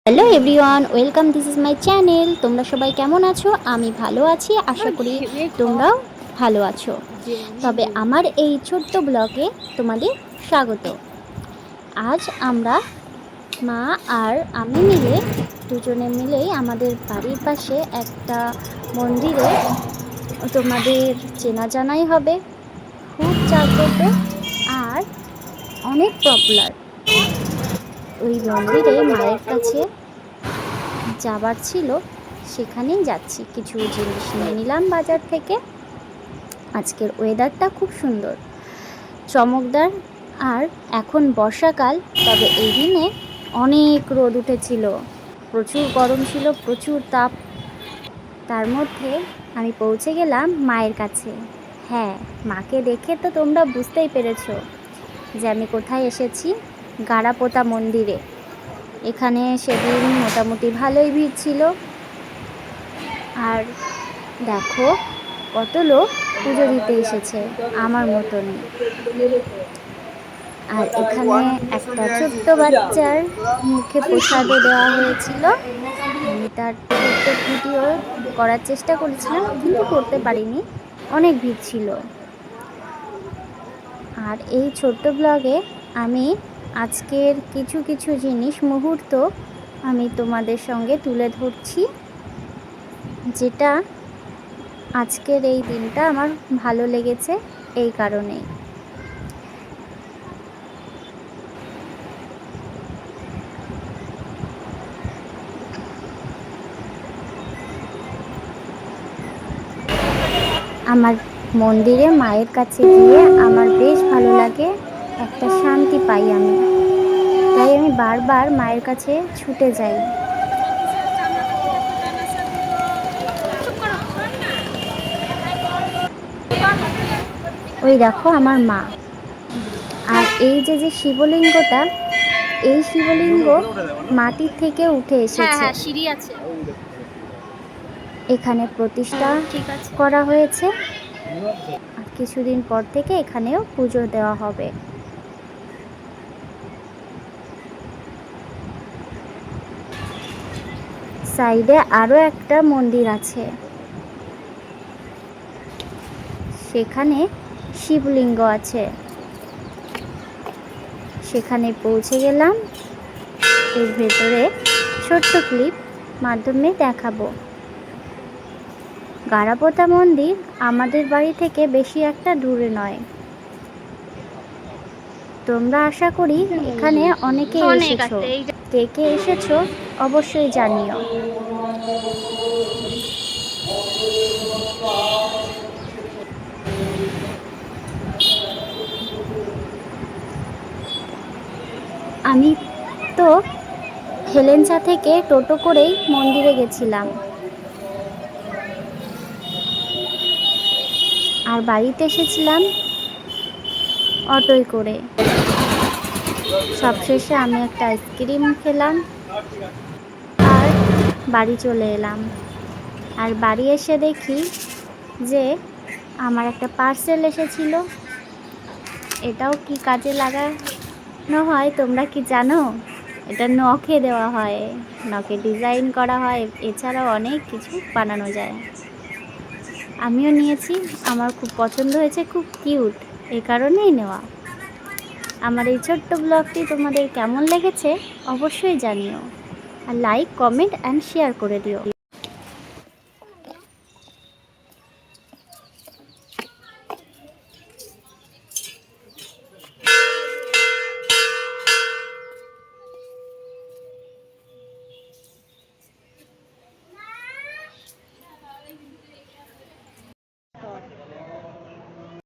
Hello everyone, welcome, this is my channel. তোমরা সবাই কেমন আছো? আমি ভালো আছি, আশা করি তোমরাও ভালো আছো। তবে আমার এই ছোট্ট ব্লগে তোমাদের স্বাগত। আজ আমরা মা আর আমি মিলে দুজনে মিলেই আমাদের বাড়ির পাশে একটা মন্দিরে, তোমাদের চেনা জানাই হবে, খুব জাগ্রত আর অনেক পপুলার ওই মন্দিরে মায়ের কাছে যাবার ছিল, সেখানেই যাচ্ছি। কিছু জিনিস নিয়ে নিলাম বাজার থেকে। আজকের ওয়েদারটা খুব সুন্দর, চমকদার। আর এখন বর্ষাকাল, তবে এই দিনে অনেক রোদ উঠেছিল, প্রচুর গরম ছিল, প্রচুর তাপ। তার মধ্যে আমি পৌঁছে গেলাম মায়ের কাছে। হ্যাঁ, মাকে দেখে তো তোমরা বুঝতেই পেরেছো যে আমি কোথায় এসেছি। গাড়াপোতা মন্দিরে। এখানে সেদিন মোটামুটি ভালোই ভিড় ছিল। আর দেখো, কত লোক পুজো দিতে এসেছে আমার মতনই। আর এখানে একটা ছোট্ট বাচ্চার মুখে প্রসাদও দেওয়া হয়েছিল। আমি তার ছোট্ট ভিডিও করার চেষ্টা করেছিলাম, কিন্তু করতে পারিনি, অনেক ভিড় ছিল। আর এই ছোট্ট ব্লগে আমি আজকের কিছু কিছু জিনিস, মুহূর্ত আমি তোমাদের সঙ্গে তুলে ধরছি, যেটা আজকের এই দিনটা আমার ভালো লেগেছে এই কারণেই। আমার মন্দিরে মায়ের কাছে গিয়ে আমার বেশ ভালো লাগে, একটা শান্তি পাই আমি। তাই আমি বারবার মায়ের কাছে ছুটে যাই। ওই দেখো আমার মা। আর এই যে যে শিবলিঙ্গটা, এই শিবলিঙ্গ মাটির থেকে উঠে এসেছে, সিঁড়ি আছে এখানে প্রতিষ্ঠা করা হয়েছে। আর কিছুদিন পর থেকে এখানেও পুজো দেওয়া হবে। সাইডে আরও একটা মন্দির আছে, সেখানে শিবলিঙ্গ আছে। সেখানে পৌঁছে গেলাম। এর ভেতরে ছোট্ট ক্লিপ মাধ্যমে দেখাবো। গাড়াপোতা মন্দির আমাদের বাড়ি থেকে বেশি একটা দূরে নয়। তোমরা আশা করি এখানে অনেকেই এসেছো। কে কে এসেছো অবশ্যই জানিও। আমি তো হেলেঞ্চা থেকে টোটো করেই মন্দিরে গেছিলাম, আর বাড়িতে এসেছিলাম অটোয় করে। সবশেষে আমি একটা আইসক্রিম খেলাম আর বাড়ি চলে এলাম। আর বাড়ি এসে দেখি যে আমার একটা পার্সেল এসেছিল। এটাও কি কাজে লাগানো হয় তোমরা কি জানো? এটা নখে দেওয়া হয়, নখে ডিজাইন করা হয়, এছাড়াও অনেক কিছু বানানো যায়। আমিও নিয়েছি, আমার খুব পছন্দ হয়েছে, খুব কিউট, এই কারণেই নেওয়া। আমার এই ছোট্ট ব্লগটি তোমাদের কেমন লেগেছে অবশ্যই জানিও, আর লাইক, কমেন্ট অ্যান্ড শেয়ার করে দিও।